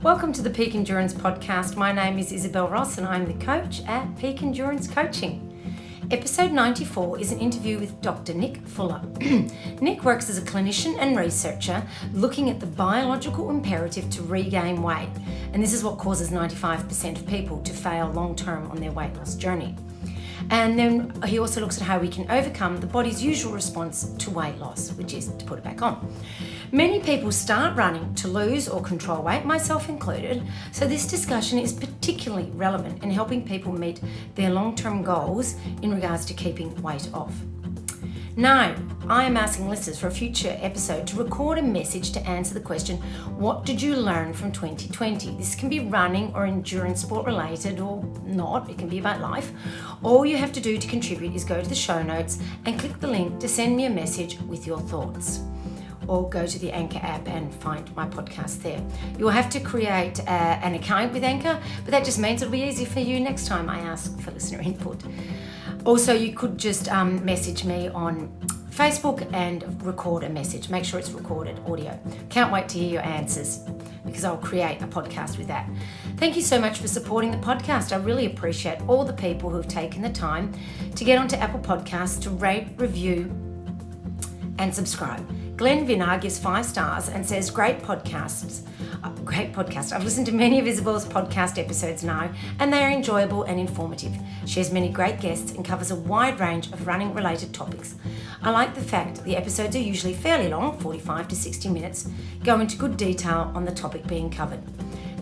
Welcome to the Peak Endurance Podcast. My name is Isabel Ross and I'm the coach at Peak Endurance Coaching. Episode 94 is an interview with Dr. Nick Fuller. Nick works as a clinician and researcher looking at the biological imperative to regain weight, and this is what causes 95% of people to fail long-term on their weight loss journey. And then he also looks at how we can overcome the body's usual response to weight loss, which is to put it back on. Many people start running to lose or control weight, myself included, so this discussion is particularly relevant in helping people meet their long-term goals in regards to keeping weight off. Now, I am asking listeners for a future episode to record a message to answer the question, what did you learn from 2020? This can be running or endurance sport related or not, it can be about life. All you have to do to contribute is go to the show notes and click the link to send me a message with your thoughts. Or go to the Anchor app and find my podcast there. You'll have to create an account with Anchor, but that just means it'll be easy for you next time I ask for listener input. Also, you could just message me on Facebook and record a message. Make sure it's recorded audio. Can't wait to hear your answers because I'll create a podcast with that. Thank you so much for supporting the podcast. I really appreciate all the people who've taken the time to get onto Apple Podcasts to rate, review, and subscribe. Glenn Vinnar gives 5 stars and says, great podcast. I've listened to many of Isabel's podcast episodes now, and they are enjoyable and informative. She has many great guests and covers a wide range of running related topics. I like the fact the episodes are usually fairly long, 45 to 60 minutes, go into good detail on the topic being covered.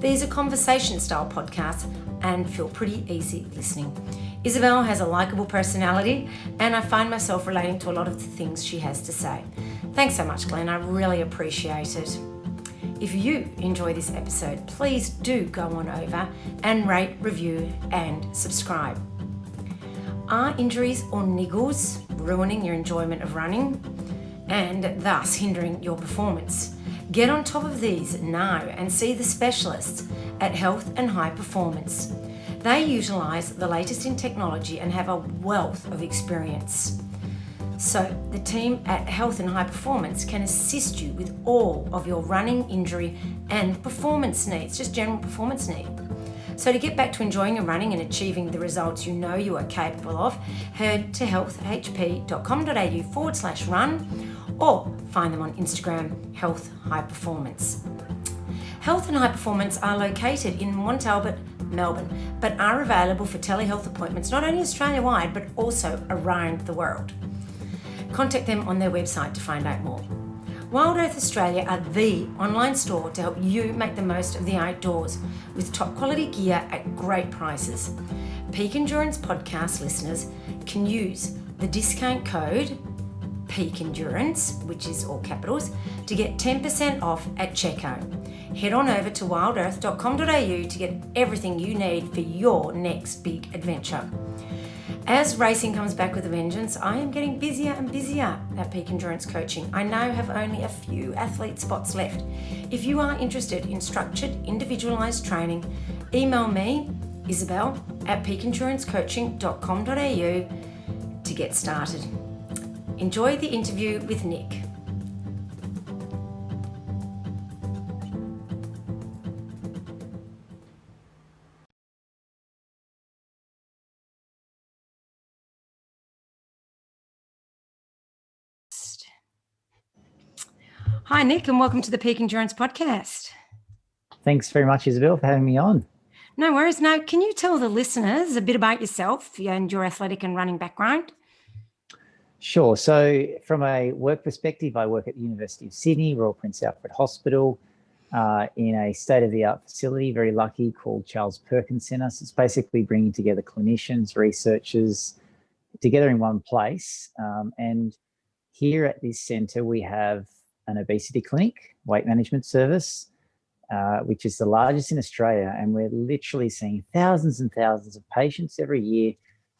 These are conversation style podcasts and feel pretty easy listening. Isabel has a likable personality and I find myself relating to a lot of the things she has to say. Thanks so much, Glenn. I really appreciate it. If you enjoy this episode, please do go on over and rate, review, and subscribe. Are injuries or niggles ruining your enjoyment of running and thus hindering your performance? Get on top of these now and see the specialists at Health and High Performance. They utilise the latest in technology and have a wealth of experience. So the team at Health and High Performance can assist you with all of your running, injury and performance needs, just general performance need. So to get back to enjoying your running and achieving the results you know you are capable of, head to healthhp.com.au/run or find them on Instagram, Health High Performance. Health and High Performance are located in Mont Albert, Melbourne, but are available for telehealth appointments not only Australia-wide but also around the world. Contact them on their website to find out more. Wild Earth Australia are the online store to help you make the most of the outdoors with top quality gear at great prices. Peak Endurance Podcast listeners can use the discount code Peak Endurance, which is all capitals, to get 10% off at checkout. Head on over to wildearth.com.au to get everything you need for your next big adventure. As racing comes back with a vengeance, I am getting busier and busier at Peak Endurance Coaching. I now have only a few athlete spots left. If you are interested in structured, individualised training, email me, Isabel, at peakendurancecoaching.com.au to get started. Enjoy the interview with Nick. Hi, Nick, and welcome to the Peak Endurance Podcast. Thanks very much, Isabel, for having me on. No worries. Now, can you tell the listeners a bit about yourself and your athletic and running background? Sure. So from a work perspective, I work at the University of Sydney, Royal Prince Alfred Hospital, in a state-of-the-art facility, very lucky, called Charles Perkins Centre. So it's basically bringing together clinicians, researchers together in one place. And here at this centre, we have an obesity clinic, weight management service, which is the largest in Australia. And we're literally seeing thousands and thousands of patients every year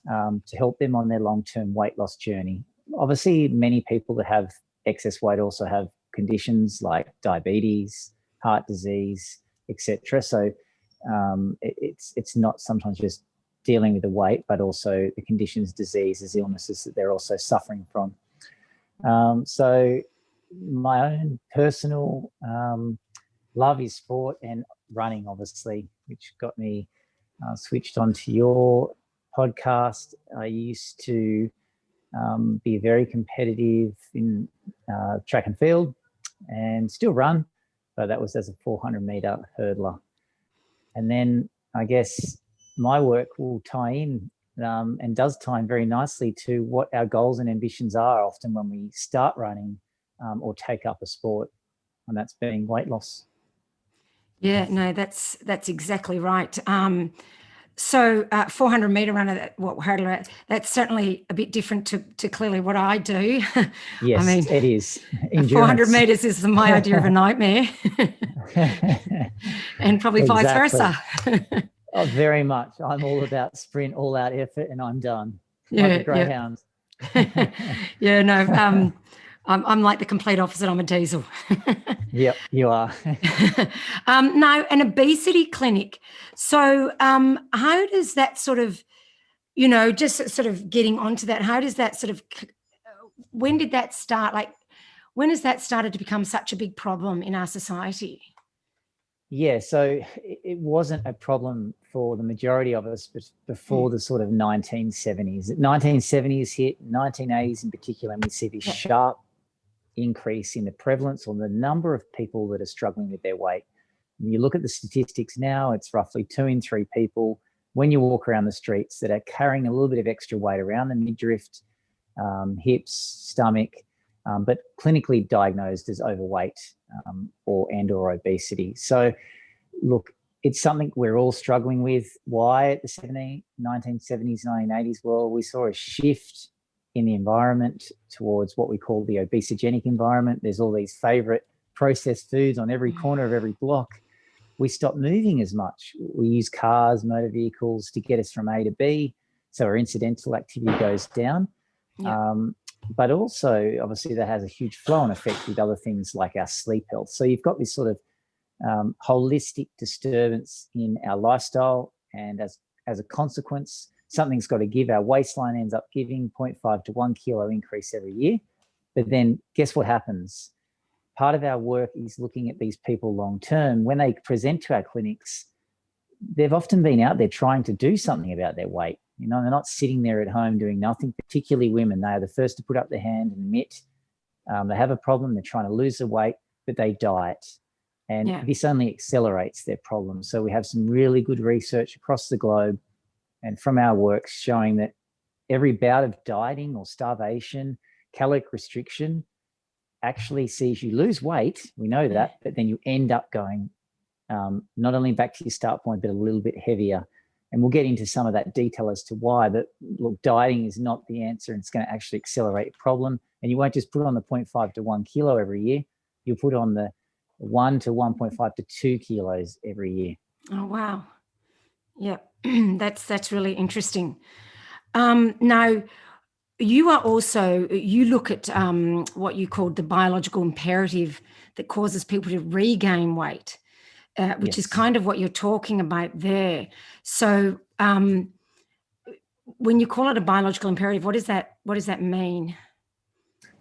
to help them on their long-term weight loss journey. Obviously, many people that have excess weight also have conditions like diabetes, heart disease, etc. So it's not sometimes just dealing with the weight, but also the conditions, diseases, illnesses that they're also suffering from. So my own personal love is sport and running, obviously, which got me switched onto your podcast. I used to be very competitive in track and field and still run, but that was as a 400-meter hurdler. And then I guess my work will tie in and does tie in very nicely to what our goals and ambitions are often when we start running or take up a sport, and that's being weight loss. Yeah, no, that's exactly right. So 400-meter runner, hurdler, that's certainly a bit different to clearly what I do. Yes, I mean, it is. 400 meters is my idea of a nightmare, and probably vice versa. Oh, very much. I'm all about sprint, all out effort, and I'm done. Yeah, like the greyhounds. Yeah, no, I'm like the complete opposite. I'm a diesel. Yep, you are. Now, an obesity clinic. So how does that sort of, just sort of getting onto that, how does that sort of, when did that start? Like, when has that started to become such a big problem in our society? Yeah, so it wasn't a problem for the majority of us before the sort of 1970s. 1970s hit, 1980s in particular, and we see this sharp increase in the prevalence or the number of people that are struggling with their weight. When you look at the statistics now, it's roughly 2 in 3 people when you walk around the streets that are carrying a little bit of extra weight around the midriff, hips, stomach, but clinically diagnosed as overweight or obesity. So look, it's something we're all struggling with. Why at the 1970s, 1980s? Well, we saw a shift in the environment towards what we call the obesogenic environment. There's all these favorite processed foods on every corner of every block. We stopped moving as much. We use cars, motor vehicles to get us from A to B. So our incidental activity goes down. Yeah. But also, obviously, that has a huge flow-on effect with other things like our sleep health. So you've got this sort of holistic disturbance in our lifestyle, and as a consequence, something's got to give. Our waistline ends up giving 0.5 to 1 kilo increase every year. But then guess what happens? Part of our work is looking at these people long term. When they present to our clinics, they've often been out there trying to do something about their weight. They're not sitting there at home doing nothing, particularly women. They are the first to put up their hand and admit they have a problem. They're trying to lose the weight, but they diet. And this only accelerates their problem. So we have some really good research across the globe and from our work showing that every bout of dieting or starvation, caloric restriction actually sees you lose weight. We know that, but then you end up going not only back to your start point, but a little bit heavier. And we'll get into some of that detail as to why. But look, dieting is not the answer, and it's going to actually accelerate your problem. And you won't just put on the 0.5 to 1 kilo every year. You'll put on the 1 to 1.5 to 2 kilos every year. Oh, wow. Yeah, that's really interesting. Now, you look at what you called the biological imperative that causes people to regain weight, which is kind of what you're talking about there. So when you call it a biological imperative, what does that mean?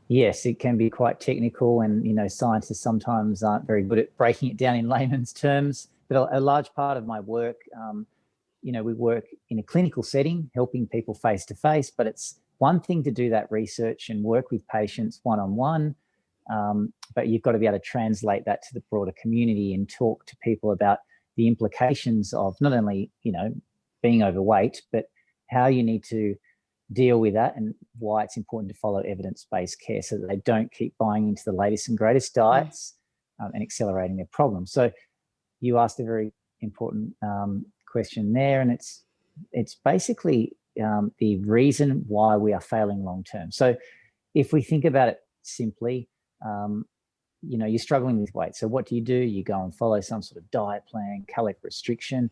Yes, it can be quite technical, and scientists sometimes aren't very good at breaking it down in layman's terms. But a large part of my work, we work in a clinical setting, helping people face to face. But it's one thing to do that research and work with patients one-on-one, but you've got to be able to translate that to the broader community and talk to people about the implications of not only being overweight, but how you need to deal with that and why it's important to follow evidence-based care so that they don't keep buying into the latest and greatest diets and accelerating their problems. So you asked a very important question there, and it's basically the reason why we are failing long-term. So if we think about it simply, you're struggling with weight. So what do? You go and follow some sort of diet plan, caloric restriction.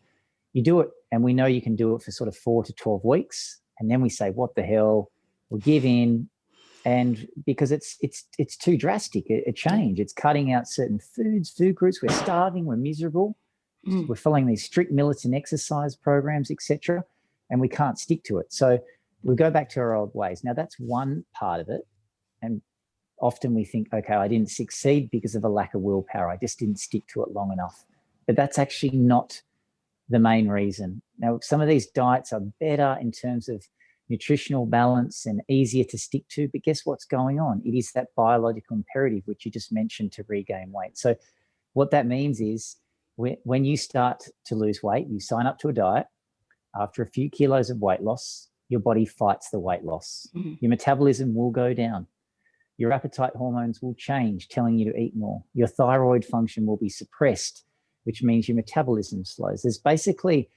You do it, and we know you can do it for sort of 4 to 12 weeks. And then we say, what the hell? We'll give in. And because it's too drastic, a change. It's cutting out certain food groups. We're starving, we're miserable. We're following these strict militant exercise programs, etc., and we can't stick to it. So we go back to our old ways. Now, that's one part of it. And often we think, okay, I didn't succeed because of a lack of willpower. I just didn't stick to it long enough. But that's actually not the main reason. Now, some of these diets are better in terms of nutritional balance and easier to stick to, but guess what's going on? It is that biological imperative, which you just mentioned, to regain weight. So what that means is when you start to lose weight, you sign up to a diet. After a few kilos of weight loss, your body fights the weight loss. Your metabolism will go down. Your appetite hormones will change, telling you to eat more. Your thyroid function will be suppressed, which means your metabolism slows. There's basically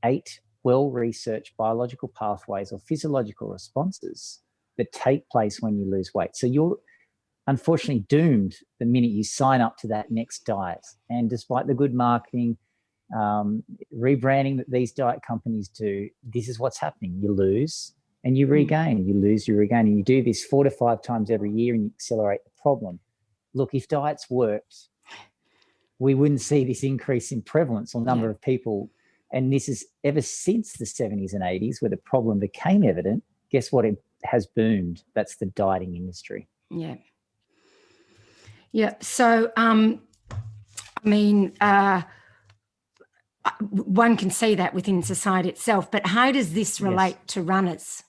8 well-researched biological pathways or physiological responses that take place when you lose weight. So you're unfortunately doomed the minute you sign up to that next diet. And despite the good marketing, rebranding that these diet companies do, this is what's happening. You lose and you regain, you lose, you regain, and you do this 4 to 5 times every year and you accelerate the problem. Look, if diets worked, we wouldn't see this increase in prevalence or number of people. And this is ever since the 70s and 80s where the problem became evident. Guess what? It has boomed. That's the dieting industry. Yeah. Yeah. So, one can see that within society itself, but how does this relate to runners?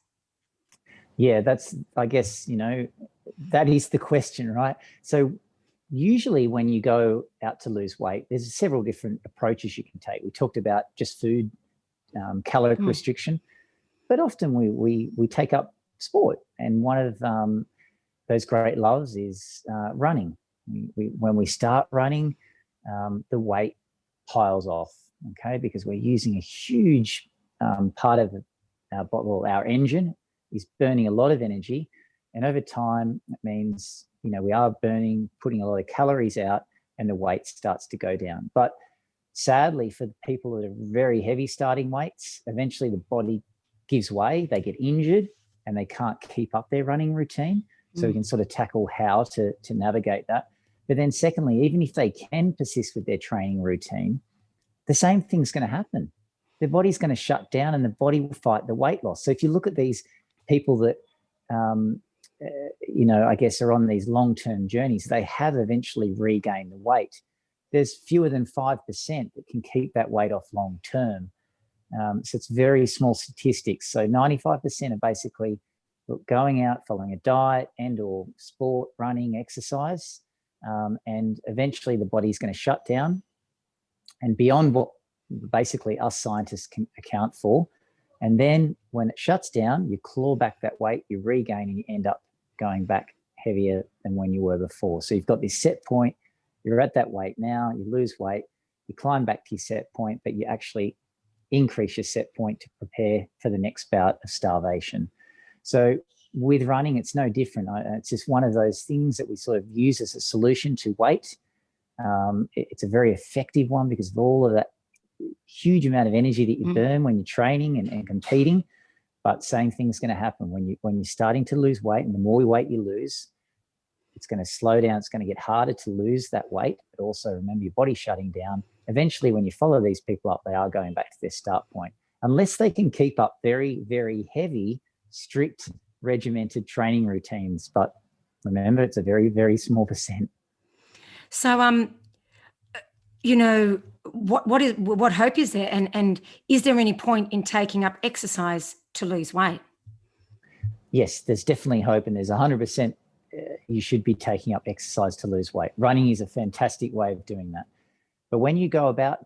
Yeah, that's, I guess, that is the question, right? So usually when you go out to lose weight, there's several different approaches you can take. We talked about just food, caloric restriction, but often we take up sport. And one of those great loves is running. When we start running, the weight piles off, okay, because we're using a huge part of our engine is burning a lot of energy. And over time, it means, we are putting a lot of calories out and the weight starts to go down. But sadly, for the people that are very heavy starting weights, eventually the body gives way, they get injured and they can't keep up their running routine. So we can sort of tackle how to navigate that. But then secondly, even if they can persist with their training routine, the same thing's going to happen. Their body's going to shut down and the body will fight the weight loss. So if you look at these people that, I guess are on these long-term journeys, they have eventually regained the weight. There's fewer than 5% that can keep that weight off long-term. So it's very small statistics. So 95% are basically going out, following a diet and or sport, running, exercise, and eventually the body's going to shut down. And beyond what basically us scientists can account for. And then when it shuts down, you claw back that weight, you regain, and you end up going back heavier than when you were before. So you've got this set point, you're at that weight now, you lose weight, you climb back to your set point, but you actually increase your set point to prepare for the next bout of starvation. So with running, it's no different. It's just one of those things that we sort of use as a solution to weight. It's a very effective one because of all of that huge amount of energy that you burn when you're training and competing. But same thing's going to happen when you're starting to lose weight, and the more weight you lose, it's going to slow down. It's going to get harder to lose that weight. But also remember, your body's shutting down. Eventually, when you follow these people up, they are going back to their start point, unless they can keep up very, very heavy, strict, regimented training routines. But remember, it's a very, very small percent. So, what hope is there, and is there any point in taking up exercise to lose weight? Yes, there's definitely hope, and there's 100% you should be taking up exercise to lose weight. Running is a fantastic way of doing that. But when you go about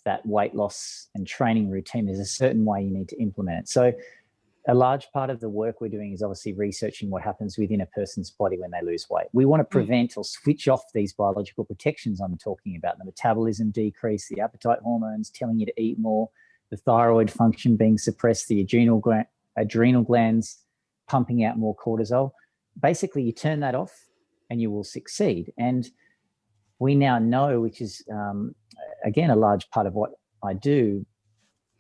that weight loss and training routine, there's a certain way you need to implement it. So a large part of the work we're doing is obviously researching what happens within a person's body when they lose weight. We want to prevent or switch off these biological protections I'm talking about, the metabolism decrease, the appetite hormones telling you to eat more, the thyroid function being suppressed, the adrenal glands pumping out more cortisol. Basically, you turn that off and you will succeed. And we now know, which is, again, a large part of what I do,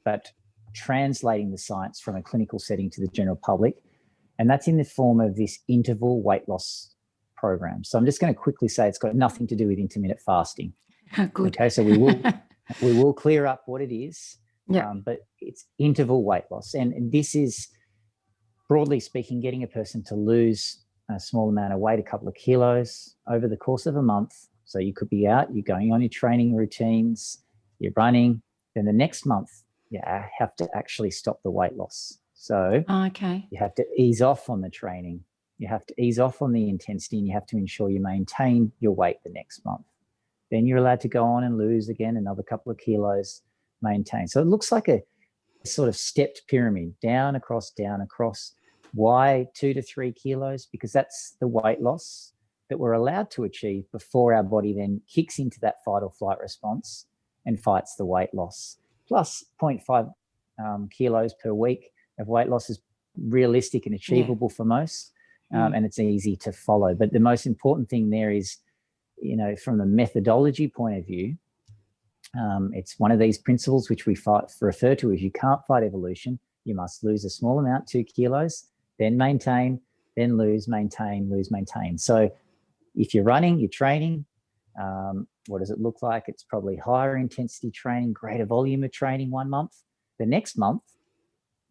but translating the science from a clinical setting to the general public. And that's in the form of this interval weight loss program. So I'm just going to quickly say it's got nothing to do with intermittent fasting. Good. Okay, so we will clear up what it is, but it's interval weight loss. And this is, broadly speaking, getting a person to lose a small amount of weight, a couple of kilos over the course of a month. So you could be out, you're going on your training routines, you're running. Then the next month, you have to actually stop the weight loss. So you have to ease off on the training. You have to ease off on the intensity, and you have to ensure you maintain your weight the next month. Then you're allowed to go on and lose again another couple of kilos, maintain. So it looks like a sort of stepped pyramid, down, across. Why 2 to 3 kilos? Because that's the weight loss that we're allowed to achieve before our body then kicks into that fight or flight response and fights the weight loss. Plus 0.5 kilos per week of weight loss is realistic and achievable for most, and it's easy to follow. But the most important thing there is, from the methodology point of view, it's one of these principles which we refer to as you can't fight evolution. You must lose a small amount, 2 kilos, then maintain, then lose, maintain, lose, maintain. So if you're running, you're training, what does it look like? It's probably higher intensity training, greater volume of training 1 month. The next month,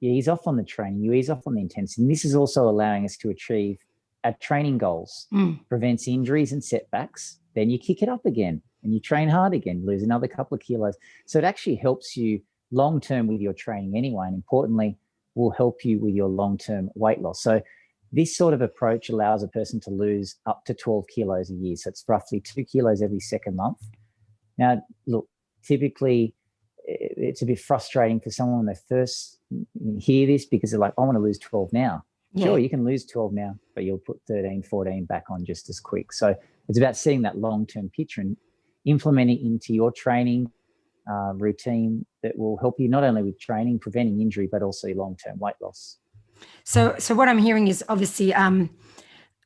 you ease off on the training, you ease off on the intensity. And this is also allowing us to achieve our training goals, prevents injuries and setbacks. Then you kick it up again and you train hard again, lose another couple of kilos. So it actually helps you long-term with your training anyway, and importantly, will help you with your long-term weight loss. So this sort of approach allows a person to lose up to 12 kilos a year. So it's roughly 2 kilos every second month. Now, look, typically it's a bit frustrating for someone when they first hear this, because they're like, I want to lose 12 now. Yeah. Sure, you can lose 12 now, but you'll put 13, 14 back on just as quick. So it's about seeing that long-term picture and implementing into your training routine that will help you not only with training, preventing injury, but also long-term weight loss. So what I'm hearing is obviously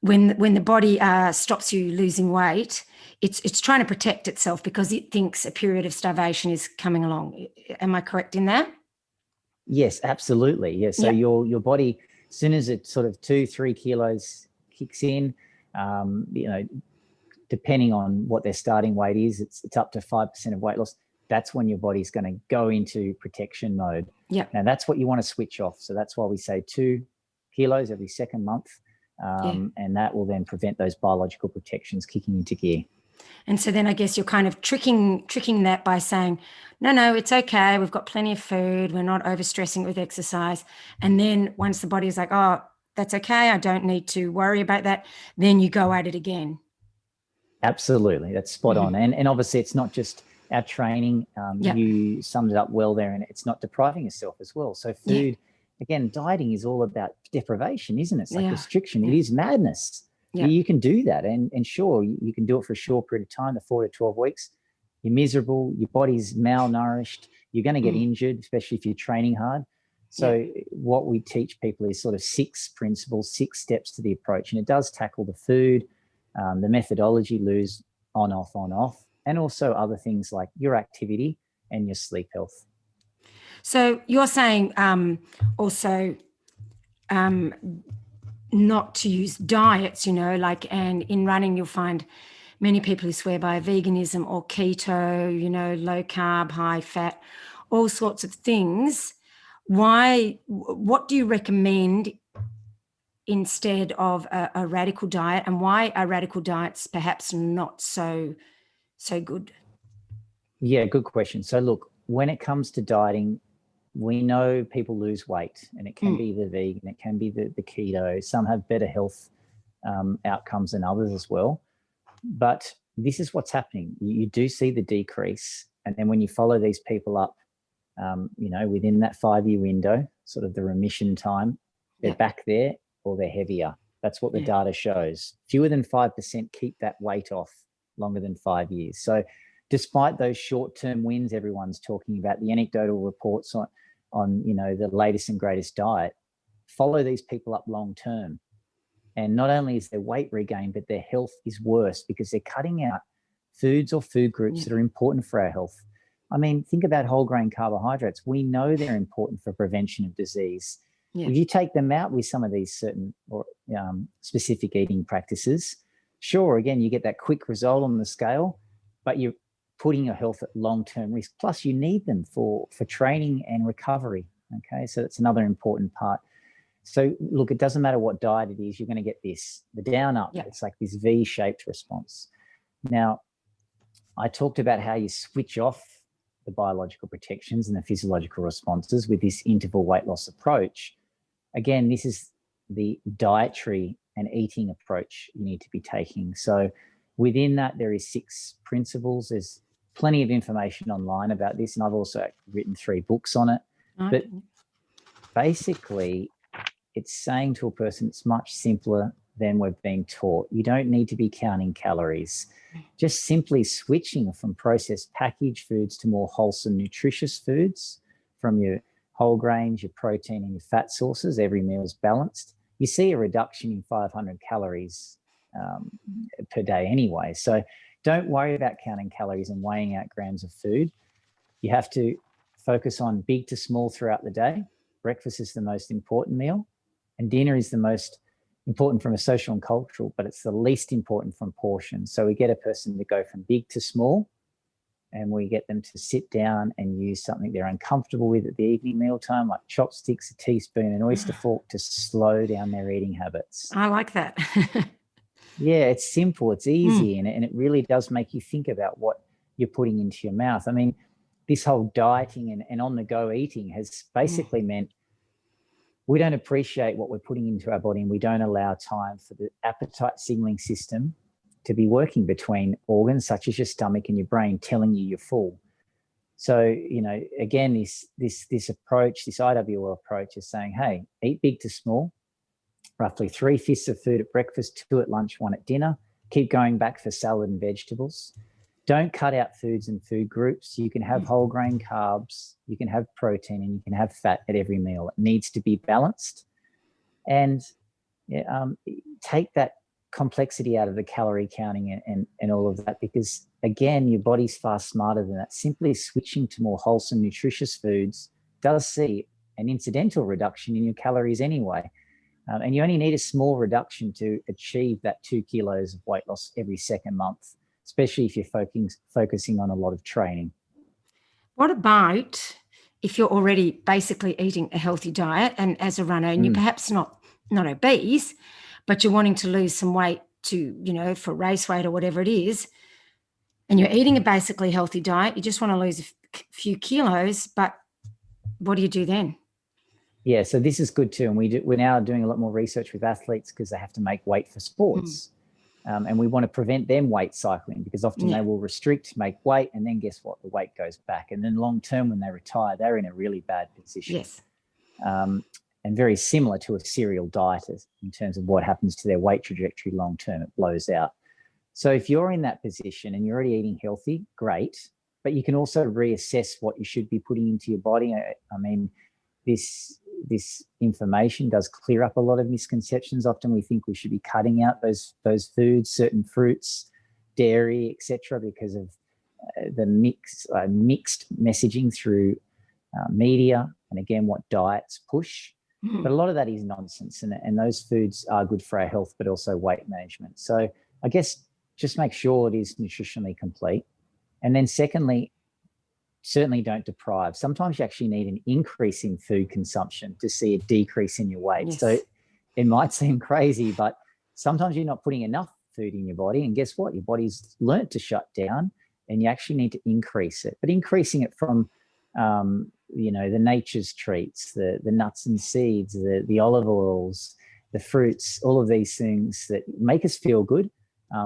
when the body stops you losing weight, it's trying to protect itself because it thinks a period of starvation is coming along. Am I correct in that? Yes, absolutely. Yeah. So your body, as soon as it sort of 2-3 kilos kicks in, depending on what their starting weight is, it's up to 5% of weight loss. That's when your body's going to go into protection mode. Yeah. Now that's what you want to switch off. So that's why we say 2 kilos every second month. And that will then prevent those biological protections kicking into gear. And so then I guess you're kind of tricking that by saying, no, it's okay. We've got plenty of food. We're not overstressing it with exercise. And then once the body is like, oh, that's okay, I don't need to worry about that, then you go at it again. Absolutely. That's spot on. And obviously it's not just our training. You summed it up well there, and it's not depriving yourself as well. So food, again, dieting is all about deprivation, isn't it? It's like restriction. It is madness. Yeah. You can do that. And sure, you can do it for a short period of time, the 4 to 12 weeks. You're miserable. Your body's malnourished. You're going to get injured, especially if you're training hard. So what we teach people is sort of 6 principles, 6 steps to the approach. And it does tackle the food, the methodology, lose on, off, and also other things like your activity and your sleep health. So you're saying also not to use diets, and in running you'll find many people who swear by veganism or keto, low carb, high fat, all sorts of things. What do you recommend instead of a radical diet, and why are radical diets perhaps not so good? Yeah, good question. So look, when it comes to dieting, we know people lose weight, and it can be the vegan, it can be the keto. Some have better health outcomes than others as well. But this is what's happening. You do see the decrease. And then when you follow these people up, within that 5-year window, sort of the remission time, they're back there or they're heavier. That's what the data shows. Fewer than 5% keep that weight off longer than 5 years. So despite those short-term wins everyone's talking about, the anecdotal reports on the latest and greatest diet, follow these people up long-term. And not only is their weight regained, but their health is worse because they're cutting out foods or food groups that are important for our health. I mean, think about whole grain carbohydrates. We know they're important for prevention of disease. Yeah. If you take them out with some of these certain or specific eating practices, sure, again, you get that quick result on the scale, but you're putting your health at long-term risk. Plus, you need them for training and recovery. Okay, so that's another important part. So look, it doesn't matter what diet it is, you're going to get this, the down up. Yep. It's like this V-shaped response. Now, I talked about how you switch off the biological protections and the physiological responses with this interval weight loss approach. Again, this is the dietary and eating approach you need to be taking. So within that, there is 6 principles. There's plenty of information online about this, and I've also written 3 books on it. Okay. But basically, it's saying to a person it's much simpler than we've been taught. You don't need to be counting calories. Just simply switching from processed packaged foods to more wholesome, nutritious foods, from your whole grains, your protein, and your fat sources. Every meal is balanced. You see a reduction in 500 calories per day anyway. So don't worry about counting calories and weighing out grams of food. You have to focus on big to small throughout the day. Breakfast is the most important meal, and dinner is the most important from a social and cultural, but it's the least important from portion. So we get a person to go from big to small, and we get them to sit down and use something they're uncomfortable with at the evening mealtime, like chopsticks, a teaspoon, an oyster fork, to slow down their eating habits. I like that. Yeah, it's simple, it's easy, and it really does make you think about what you're putting into your mouth. I mean, this whole dieting and on-the-go eating has basically meant we don't appreciate what we're putting into our body, and we don't allow time for the appetite signaling system to be working between organs such as your stomach and your brain, telling you you're full. So, you know, again, this approach, this IWL approach, is saying, hey, eat big to small, roughly 3/5 of food at breakfast, 2 at lunch, 1 at dinner. Keep going back for salad and vegetables. Don't cut out foods and food groups. You can have whole grain carbs, you can have protein, and you can have fat at every meal. It needs to be balanced. And take that complexity out of the calorie counting and all of that, because, again, your body's far smarter than that. Simply switching to more wholesome, nutritious foods does see an incidental reduction in your calories anyway. And you only need a small reduction to achieve that 2 kilos of weight loss every second month, especially if you're focusing on a lot of training. What about if you're already basically eating a healthy diet, and as a runner, and you're perhaps not obese, but you're wanting to lose some weight to, you know, for race weight or whatever it is, and you're eating a basically healthy diet, you just want to lose a few kilos, but what do you do then? Yeah, so this is good too. And we're now doing a lot more research with athletes because they have to make weight for sports. And we want to prevent them weight cycling, because often they will restrict, make weight, and then guess what? The weight goes back. And then long term, when they retire, they're in a really bad position. Yes. And very similar to a serial dieter in terms of what happens to their weight trajectory long term. It blows out. So if you're in that position and you're already eating healthy, great. But you can also reassess what you should be putting into your body. I mean, this information does clear up a lot of misconceptions. Often we think we should be cutting out those foods, certain fruits, dairy, etc., because of the mixed messaging through media, and again, what diets push. But a lot of that is nonsense, and those foods are good for our health, but also weight management. So I guess just make sure it is nutritionally complete. And then secondly, certainly don't deprive. Sometimes you actually need an increase in food consumption to see a decrease in your weight. Yes. So it might seem crazy, but sometimes you're not putting enough food in your body. And guess what? Your body's learnt to shut down, and you actually need to increase it. But increasing it from, the nature's treats, the nuts and seeds, the olive oils, the fruits, all of these things that make us feel good,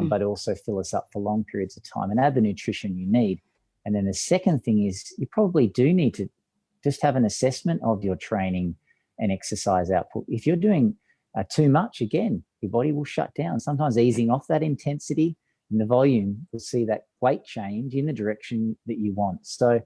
but also fill us up for long periods of time and add the nutrition you need. And then the second thing is you probably do need to just have an assessment of your training and exercise output. If you're doing too much, again, your body will shut down. Sometimes easing off that intensity and the volume will see that weight change in the direction that you want. So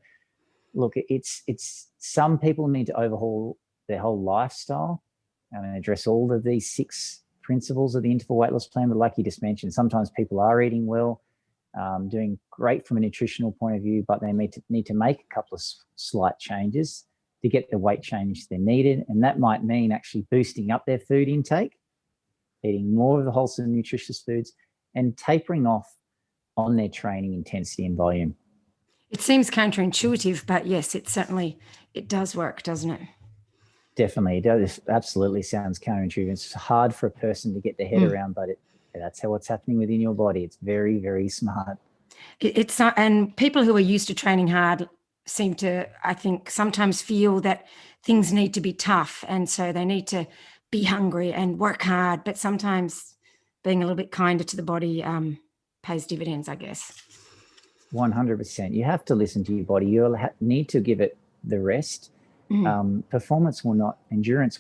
look, it's some people need to overhaul their whole lifestyle and address all of these 6 principles of the interval weight loss plan. But like you just mentioned, sometimes people are eating well, doing great from a nutritional point of view, but they need to make a couple of slight changes to get the weight change they're needed. And that might mean actually boosting up their food intake, eating more of the wholesome, nutritious foods, and tapering off on their training intensity and volume. It seems counterintuitive, but yes, it does work, doesn't it? Definitely. It does, absolutely sounds counterintuitive. It's hard for a person to get their head around, but that's how what's happening within your body. It's very, very smart. It's not, and people who are used to training hard seem to, I think, sometimes feel that things need to be tough, and so they need to be hungry and work hard. But sometimes being a little bit kinder to the body pays dividends, I guess. 100%. You have to listen to your body. You'll need to give it the rest. Endurance will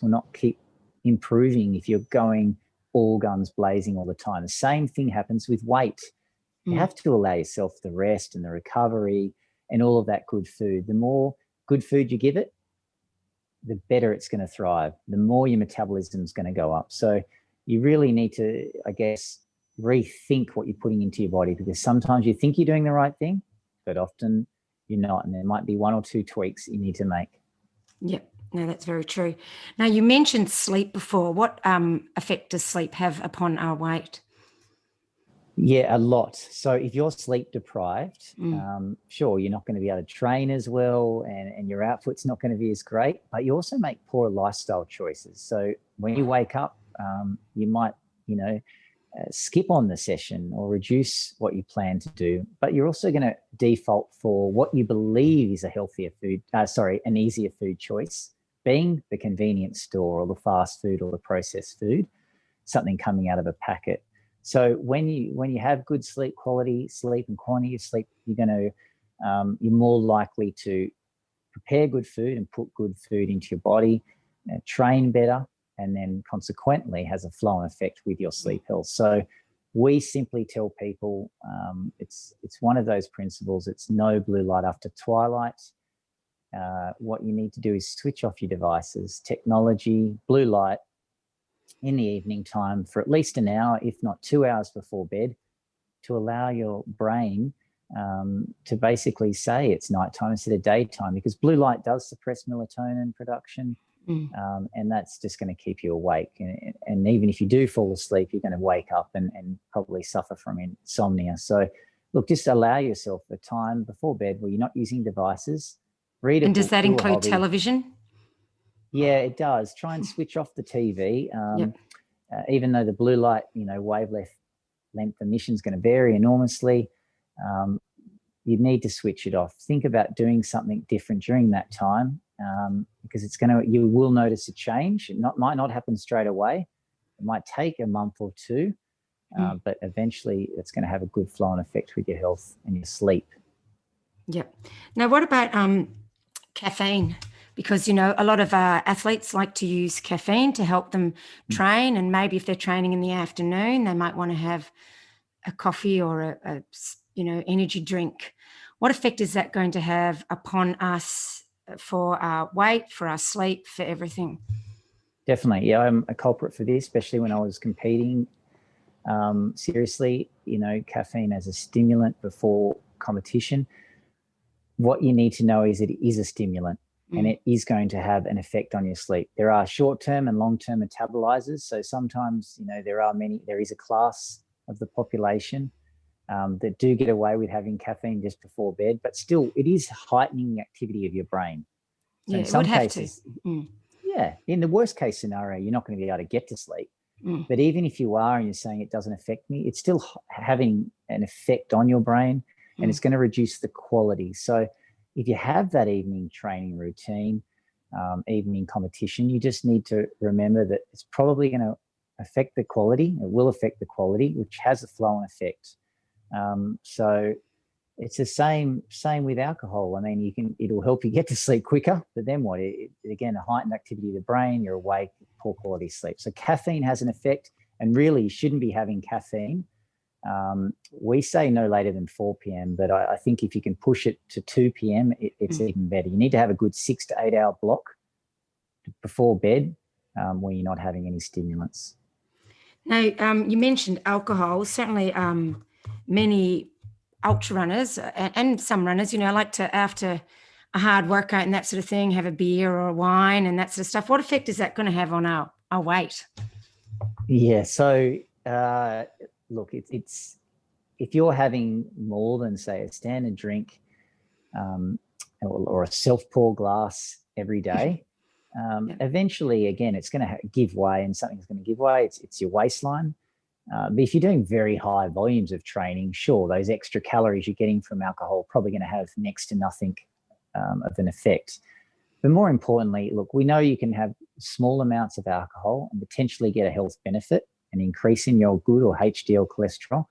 not keep improving if you're going all guns blazing all the time. The same thing happens with weight. You have to allow yourself the rest and the recovery and all of that good food. The more good food you give it, the better it's going to thrive. The more your metabolism is going to go up. So you really need to, I guess, rethink what you're putting into your body, because sometimes you think you're doing the right thing, but often you're not. And there might be one or two tweaks you need to make. Yep. No, that's very true. Now, you mentioned sleep before. What effect does sleep have upon our weight? Yeah, a lot. So if you're sleep deprived, sure, you're not going to be able to train as well, and your output's not going to be as great, but you also make poor lifestyle choices. So when you wake up, you might, skip on the session or reduce what you plan to do, but you're also going to default for what you believe is an easier food choice, being the convenience store or the fast food or the processed food, something coming out of a packet. So when you have good sleep and quantity of sleep, you're more likely to prepare good food and put good food into your body, train better, and then consequently has a flow-on effect with your sleep health. So we simply tell people it's one of those principles. It's no blue light after twilight. What you need to do is switch off your devices, technology, blue light, in the evening time for at least an hour, if not 2 hours before bed, to allow your brain to basically say it's nighttime instead of daytime, because blue light does suppress melatonin production, and that's just going to keep you awake. And even if you do fall asleep, you're going to wake up and probably suffer from insomnia. So look, just allow yourself the time before bed where you're not using devices. Read a book. And does that include television? Yeah, it does. Try and switch off the TV. Even though the blue light, wavelength emission is going to vary enormously, you need to switch it off. Think about doing something different during that time, because you will notice a change. It might not happen straight away. It might take a month or two, but eventually it's going to have a good flow-on effect with your health and your sleep. Yep. Now, what about caffeine? Because, a lot of athletes like to use caffeine to help them train. And maybe if they're training in the afternoon, they might want to have a coffee or a energy drink. What effect is that going to have upon us for our weight, for our sleep, for everything? Definitely. Yeah, I'm a culprit for this, especially when I was competing. Seriously, caffeine as a stimulant before competition. What you need to know is it is a stimulant. And it is going to have an effect on your sleep. There are short-term and long-term metabolizers. So sometimes, there is a class of the population that do get away with having caffeine just before bed, but still it is heightening the activity of your brain. So in some cases, in the worst case scenario, you're not going to be able to get to sleep. But even if you are and you're saying it doesn't affect me, it's still having an effect on your brain, and it's going to reduce the quality. So if you have that evening training routine, evening competition, you just need to remember that it's probably going to affect the quality. It will affect the quality, which has a flow-on effect. So it's the same with alcohol. I mean, it'll help you get to sleep quicker, but then what? Again, a heightened activity of the brain, you're awake, poor quality sleep. So caffeine has an effect, and really you shouldn't be having caffeine. We say no later than 4 p.m., but I think if you can push it to 2 p.m., it's even better. You need to have a good 6 to 8 hour block before bed where you're not having any stimulants. Now, you mentioned alcohol. Certainly many ultra runners and some runners, like to, after a hard workout and that sort of thing, have a beer or a wine and that sort of stuff. What effect is that going to have on our weight? Yeah, so look, it's if you're having more than, say, a standard drink or a self-pour glass every day, Eventually, again, it's going to give way, and something's going to give way. It's your waistline. But if you're doing very high volumes of training, sure, those extra calories you're getting from alcohol are probably going to have next to nothing of an effect. But more importantly, look, we know you can have small amounts of alcohol and potentially get a health benefit, an increase in your good or HDL cholesterol.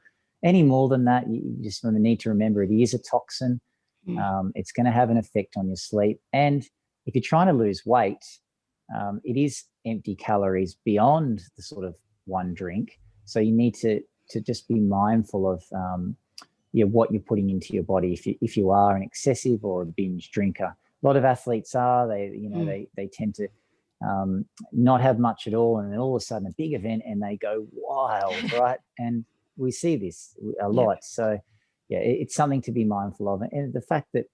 Any more than that, you just need to remember it is a toxin. It's going to have an effect on your sleep. And if you're trying to lose weight, it is empty calories beyond the sort of one drink. So you need to just be mindful of what you're putting into your body. If you are an excessive or a binge drinker, a lot of athletes are. They tend to not have much at all, and then all of a sudden a big event and they go wild, right? And we see this a lot. So it's something to be mindful of, and the fact that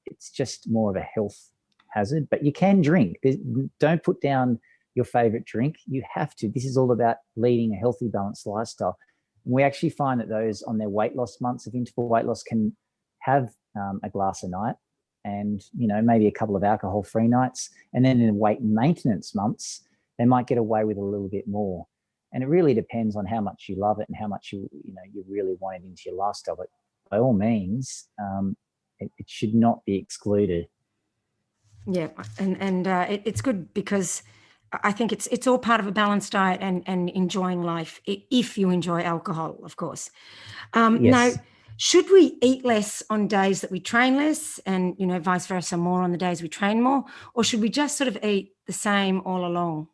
it's just more of a health hazard. But you can drink. Don't put down your favorite drink. You have to. This is all about leading a healthy, balanced lifestyle. And we actually find that those on their weight loss months of interval weight loss can have a glass a night, and maybe a couple of alcohol-free nights. And then in weight maintenance months, they might get away with a little bit more. And it really depends on how much you love it and how much you really want it into your lifestyle. But by all means, it should not be excluded. Yeah, and it's good because I think it's all part of a balanced diet and enjoying life, if you enjoy alcohol, of course. Yes. Now, should we eat less on days that we train less and, vice versa, more on the days we train more? Or should we just sort of eat the same all along?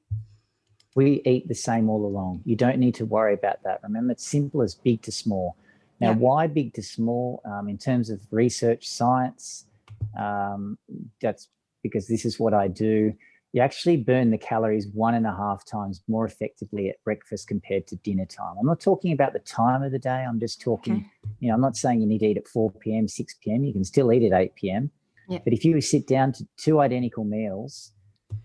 We eat the same all along. You don't need to worry about that. Remember, it's simple as big to small. Now, why big to small? In terms of research, science, that's because this is what I do. You actually burn the calories 1.5 times more effectively at breakfast compared to dinner time. I'm not talking about the time of the day. I'm just talking, I'm not saying you need to eat at 4 p.m., 6 p.m. You can still eat at 8 p.m. Yeah. But if you sit down to 2 identical meals,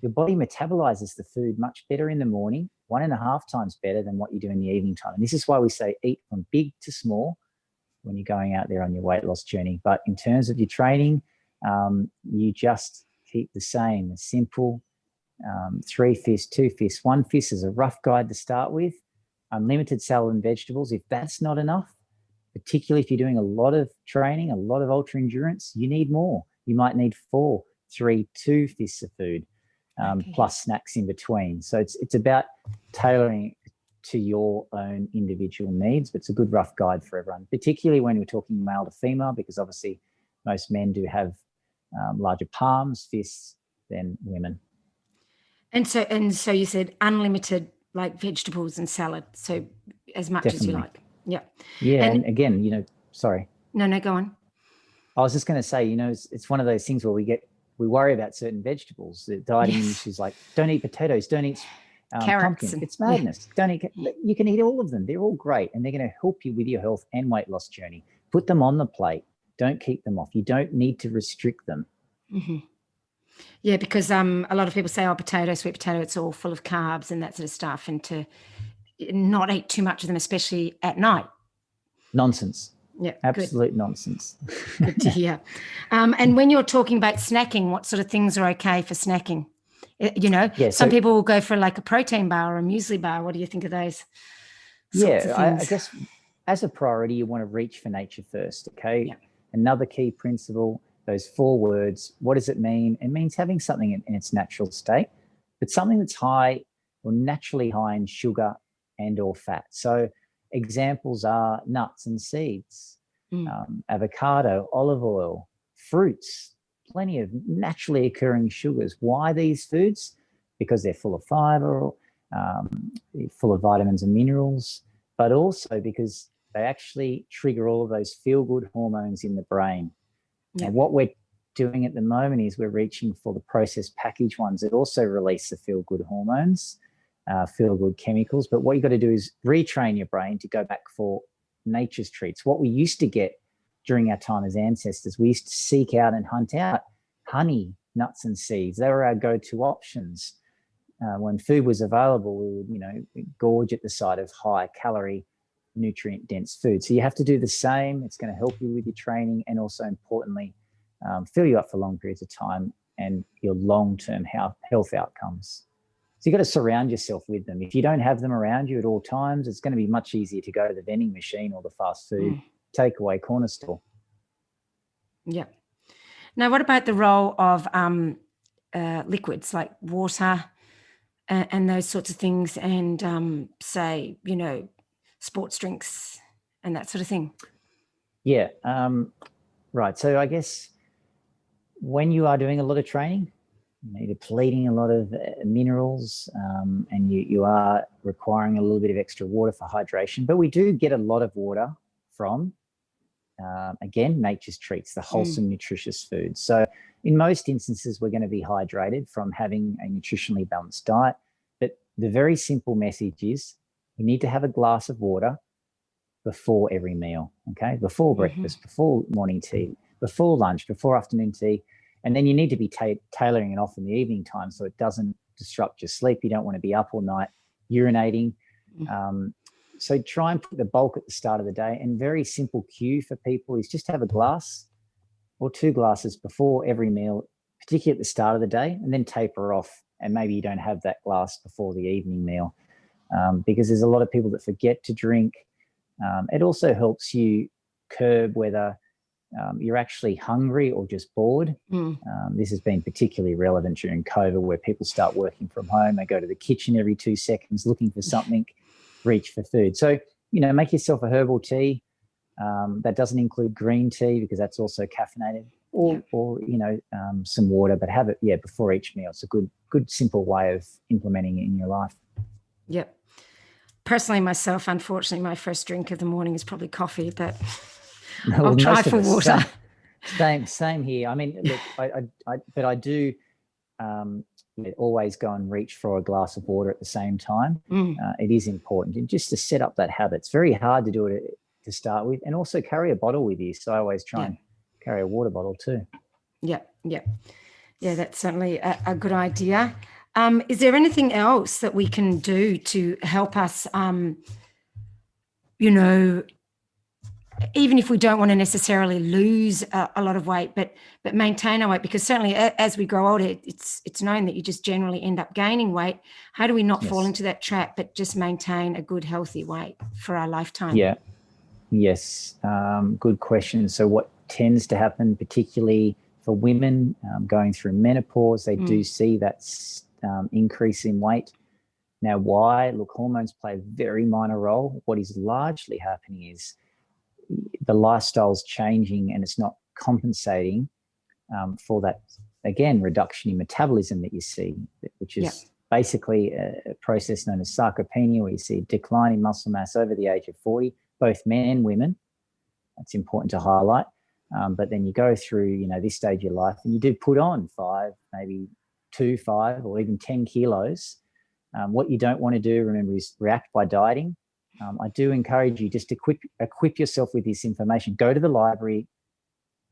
your body metabolizes the food much better in the morning, 1.5 times better than what you do in the evening time. And this is why we say eat from big to small when you're going out there on your weight loss journey. But in terms of your training, you just keep the same, a simple 3 fists, 2 fists, 1 fist is a rough guide to start with. Unlimited salad and vegetables. If that's not enough, particularly if you're doing a lot of training, a lot of ultra endurance, you need more. You might need 4, 3, 2 fists of food, plus snacks in between. So it's about tailoring to your own individual needs, but it's a good rough guide for everyone, particularly when we're talking male to female, because obviously most men do have larger palms, fists than women. And so you said unlimited, like vegetables and salad, so as much as you like. Yeah. Yeah, and again, sorry. No, go on. I was just going to say, it's one of those things where we worry about certain vegetables. The dieting issues, like don't eat potatoes, don't eat pumpkin. It's madness. Don't eat. You can eat all of them. They're all great, and they're going to help you with your health and weight loss journey. Put them on the plate. Don't keep them off. You don't need to restrict them. Mm-hmm. Yeah, because a lot of people say, sweet potato, it's all full of carbs and that sort of stuff, and to not eat too much of them, especially at night. Nonsense. Yeah, absolute nonsense. Good to hear. And when you're talking about snacking, what sort of things are okay for snacking? Some people will go for like a protein bar or a muesli bar. What do you think of those sorts of things? I guess as a priority, you want to reach for nature first, okay? Yeah. Another key principle, those 4 words, what does it mean? It means having something in its natural state, but something that's high or naturally high in sugar and or fat. So examples are nuts and seeds, avocado, olive oil, fruits, plenty of naturally occurring sugars. Why these foods? Because they're full of fiber, full of vitamins and minerals, but also because they actually trigger all of those feel-good hormones in the brain. And what we're doing at the moment is we're reaching for the processed packaged ones that also release the feel-good hormones, feel-good chemicals. But what you've got to do is retrain your brain to go back for nature's treats. What we used to get during our time as ancestors, we used to seek out and hunt out honey, nuts and seeds. They were our go-to options. When food was available, we would, gorge at the sight of high-calorie, nutrient-dense food. So you have to do the same. It's going to help you with your training and also, importantly, fill you up for long periods of time and your long-term health outcomes. So you've got to surround yourself with them. If you don't have them around you at all times, it's going to be much easier to go to the vending machine or the fast food takeaway corner store. Yeah. Now, what about the role of liquids like water and those sorts of things, and say, sports drinks and that sort of thing? Yeah. Right. So I guess when you are doing a lot of training, you're depleting a lot of minerals, and you are requiring a little bit of extra water for hydration. But we do get a lot of water from, again, nature's treats, the wholesome, nutritious foods. So in most instances, we're going to be hydrated from having a nutritionally balanced diet. But the very simple message is you need to have a glass of water before every meal, okay? Before breakfast, before morning tea, before lunch, before afternoon tea. And then you need to be tailoring it off in the evening time so it doesn't disrupt your sleep. You don't want to be up all night urinating. So try and put the bulk at the start of the day. And very simple cue for people is just have a glass or 2 glasses before every meal, particularly at the start of the day, and then taper off. And maybe you don't have that glass before the evening meal, because there's a lot of people that forget to drink. It also helps you curb whether you're actually hungry or just bored. This has been particularly relevant during COVID, where people start working from home. They go to the kitchen every 2 seconds looking for something, reach for food. So, make yourself a herbal tea. That doesn't include green tea because that's also caffeinated, or some water, but have it, before each meal. It's a good simple way of implementing it in your life. Yep. Personally, myself, unfortunately, my first drink of the morning is probably coffee, but I'll try for water. Same here. I mean, look, I do always go and reach for a glass of water at the same time. It is important, and just to set up that habit. It's very hard to do it to start with, and also carry a bottle with you. So I always try and carry a water bottle too. Yeah, that's certainly a good idea. Is there anything else that we can do to help us, even if we don't want to necessarily lose a lot of weight, but maintain our weight? Because certainly as we grow older, it's known that you just generally end up gaining weight. How do we not fall into that trap, but just maintain a good, healthy weight for our lifetime? Yeah. Yes. Good question. So what tends to happen, particularly for women going through menopause, they do see that increase in weight. Now, why? Look, hormones play a very minor role. What is largely happening is the lifestyle's changing, and it's not compensating for that, again, reduction in metabolism that you see, which is basically a process known as sarcopenia, where you see a decline in muscle mass over the age of 40, both men and women. That's important to highlight. But then you go through, this stage of your life, and you do put on 5, maybe 2, 5, or even 10 kilos. What you don't want to do, remember, is react by dieting. I do encourage you just to equip yourself with this information. Go to the library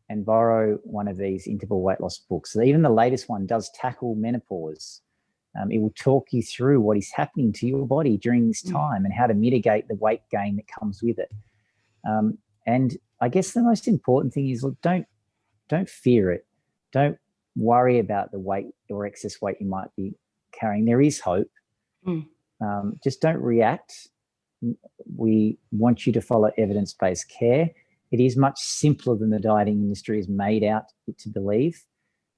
and borrow one of these interval weight loss books. So even the latest one does tackle menopause. It will talk you through what is happening to your body during this time and how to mitigate the weight gain that comes with it. And I guess the most important thing is, look, don't fear it. Don't worry about the weight or excess weight you might be carrying. There is hope. Just don't react. We want you to follow evidence-based care. It is much simpler than the dieting industry is made out to believe.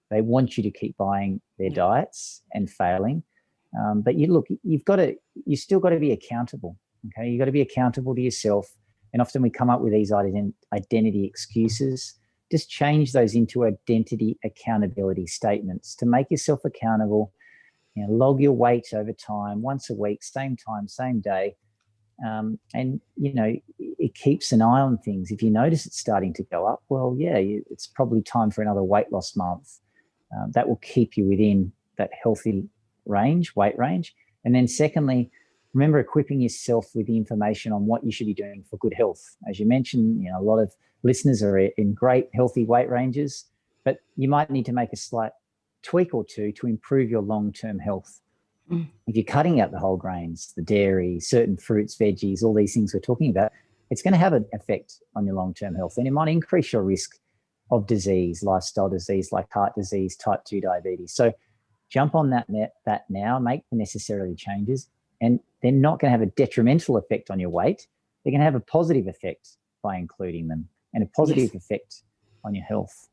They want you to keep buying their diets and failing. But you still got to be accountable. Okay, you got to be accountable to yourself. And often we come up with these identity excuses. Just change those into identity accountability statements to make yourself accountable. Log your weight over time, once a week, same time, same day. And it keeps an eye on things. If you notice it's starting to go up, it's probably time for another weight loss month. That will keep you within that healthy weight range. And then secondly, remember equipping yourself with the information on what you should be doing for good health. As you mentioned, a lot of listeners are in great healthy weight ranges, but you might need to make a slight tweak or two to improve your long-term health. If you're cutting out the whole grains, the dairy, certain fruits, veggies, all these things we're talking about, it's going to have an effect on your long-term health, and it might increase your risk of disease, lifestyle disease like heart disease, type 2 diabetes. So jump on that now, make the necessary changes, and they're not going to have a detrimental effect on your weight. They're going to have a positive effect by including them, and a positive effect on your health.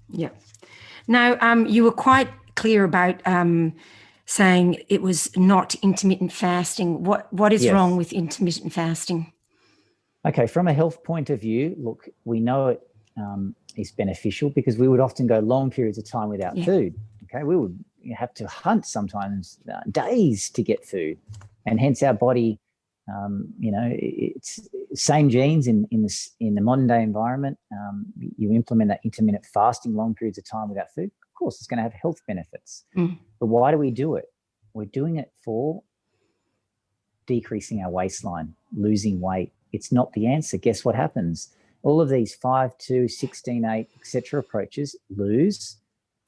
Yeah. Now, you were quite clear about saying it was not intermittent fasting. What is wrong with intermittent fasting? Okay, from a health point of view, look, we know it is beneficial because we would often go long periods of time without food. Okay, we would have to hunt sometimes days to get food, and hence our body, it's same genes in the modern day environment. You implement that intermittent fasting, long periods of time without food. Of course, it's going to have health benefits. But why do we do it? We're doing it for decreasing our waistline, losing weight. It's not the answer. Guess what happens? All of these 5-2, 16-8, etc. approaches lose,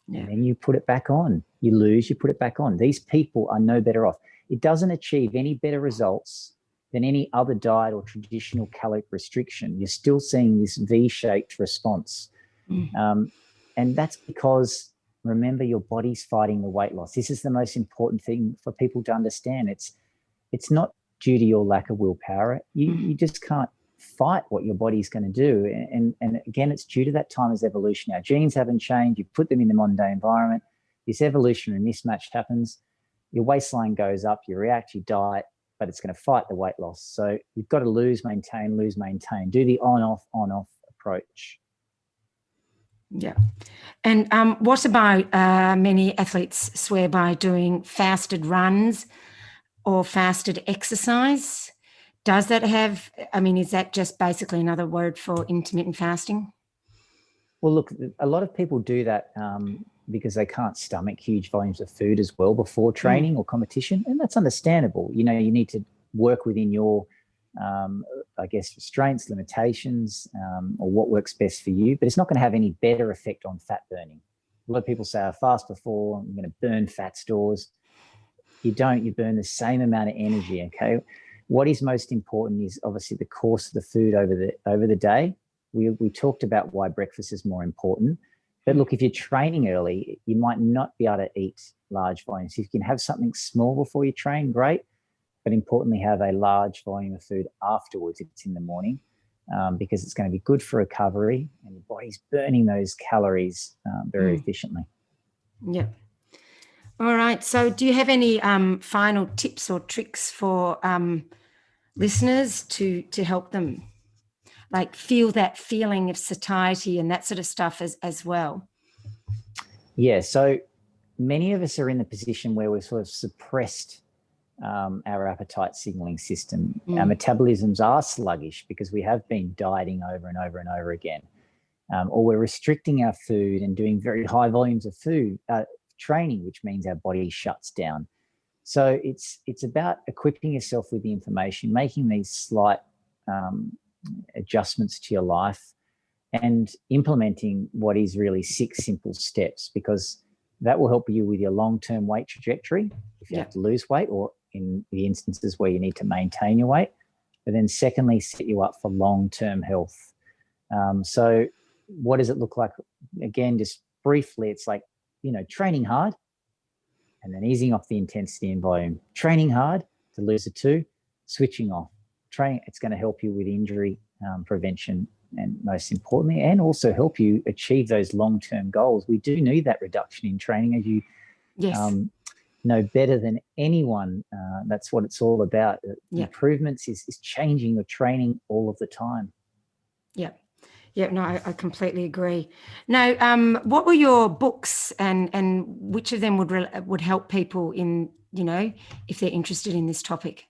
and then you put it back on. You lose, you put it back on. These people are no better off. It doesn't achieve any better results than any other diet or traditional caloric restriction. You're still seeing this V-shaped response. And that's because, remember, your body's fighting the weight loss. This is the most important thing for people to understand. It's not due to your lack of willpower. You just can't fight what your body's going to do. And again, it's due to that time as evolution. Our genes haven't changed. You put them in the modern day environment. This evolutionary mismatch happens. Your waistline goes up. You react, you diet, but it's going to fight the weight loss. So you've got to lose, maintain, lose, maintain. Do the on-off approach. Yeah. And what about many athletes swear by doing fasted runs or fasted exercise? Does that have, is that just basically another word for intermittent fasting? Well, look, a lot of people do that because they can't stomach huge volumes of food as well before training or competition. And that's understandable. You need to work within your, restraints, limitations, or what works best for you. But it's not going to have any better effect on fat burning. A lot of people say, I fast before, I'm going to burn fat stores. You don't. You burn the same amount of energy, okay? What is most important is obviously the course of the food over the day. We talked about why breakfast is more important. But look, if you're training early, you might not be able to eat large volumes. If you can have something small before you train, great. But importantly, have a large volume of food afterwards if it's in the morning, because it's going to be good for recovery and your body's burning those calories very efficiently. Yeah. All right. So do you have any final tips or tricks for listeners to help them like feel that feeling of satiety and that sort of stuff as well? Yeah. So many of us are in the position where we're sort of suppressed our appetite signaling system. Our metabolisms are sluggish because we have been dieting over and over and over again, or we're restricting our food and doing very high volumes of food training, which means our body shuts down. So it's about equipping yourself with the information, making these slight adjustments to your life, and implementing what is really 6 simple steps, because that will help you with your long-term weight trajectory if you have to lose weight, or in the instances where you need to maintain your weight. But then secondly, set you up for long-term health. So what does it look like? Again, just briefly, it's like, training hard and then easing off the intensity and volume. Training hard to lose the 2, switching off. Training, it's going to help you with injury prevention, and most importantly, and also help you achieve those long-term goals. We do need that reduction in training, as you know better than anyone. That's what it's all about. Improvements is changing your training all of the time. Yeah, no, I completely agree. Now, what were your books, and which of them would help people in, if they're interested in this topic?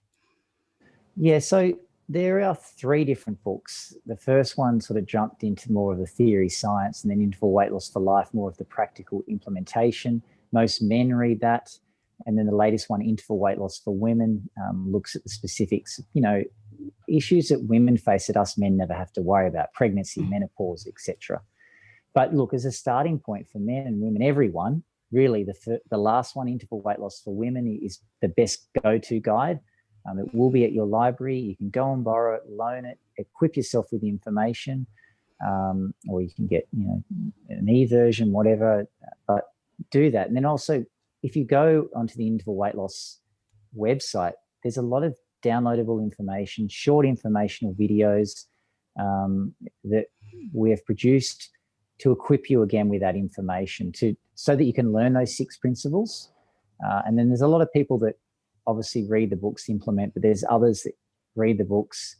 Yeah, so there are 3 different books. The first one sort of jumped into more of the theory science, and then Interval Weight Loss for Life, more of the practical implementation. Most men read that. And then the latest one, Interval Weight Loss for Women, looks at the specifics, issues that women face that us men never have to worry about: pregnancy, menopause, etc. But look, as a starting point for men and women, everyone, really, the last one, Interval Weight Loss for Women, is the best go-to guide. It will be at your library. You can go and borrow it, loan it, equip yourself with the information. or you can get, an e-version, whatever, but do that. And then also, if you go onto the Interval Weight Loss website, there's a lot of downloadable information, short informational videos that we have produced to equip you again with that information so that you can learn those 6 principles. And then there's a lot of people that obviously read the books, implement, but there's others that read the books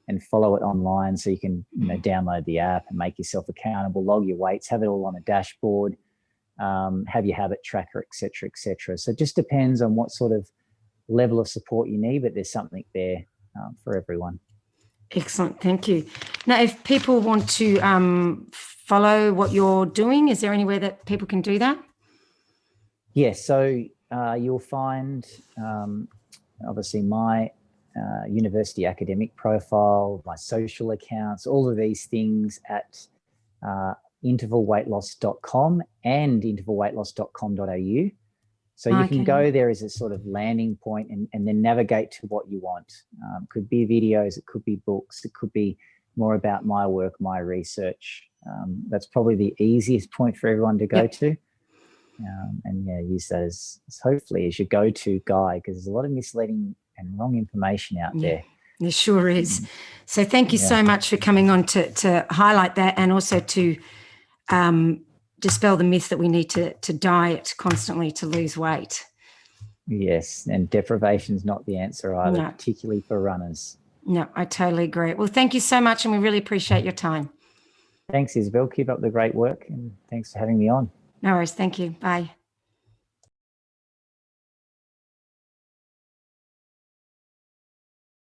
and follow it online, so you can download the app and make yourself accountable, log your weights, have it all on a dashboard, have your habit tracker, et cetera, et cetera. So it just depends on what sort of level of support you need, but there's something there for everyone. Excellent, thank you. Now, if people want to follow what you're doing, is there anywhere that people can do that? Yes, so you'll find obviously my university academic profile, my social accounts, all of these things at intervalweightloss.com and intervalweightloss.com.au. So you can go there as a sort of landing point and then navigate to what you want. Could be videos, it could be books, it could be more about my work, my research. That's probably the easiest point for everyone to go to. And use that as hopefully as your go-to guide, because there's a lot of misleading and wrong information out there. There sure is. So thank you so much for coming on to highlight that, and also to dispel the myth that we need to diet constantly to lose weight. Yes, and deprivation is not the answer either, particularly for runners. No, I totally agree. Well, thank you so much, and we really appreciate your time. Thanks, Isabel. Keep up the great work, and thanks for having me on. No worries. Thank you. Bye.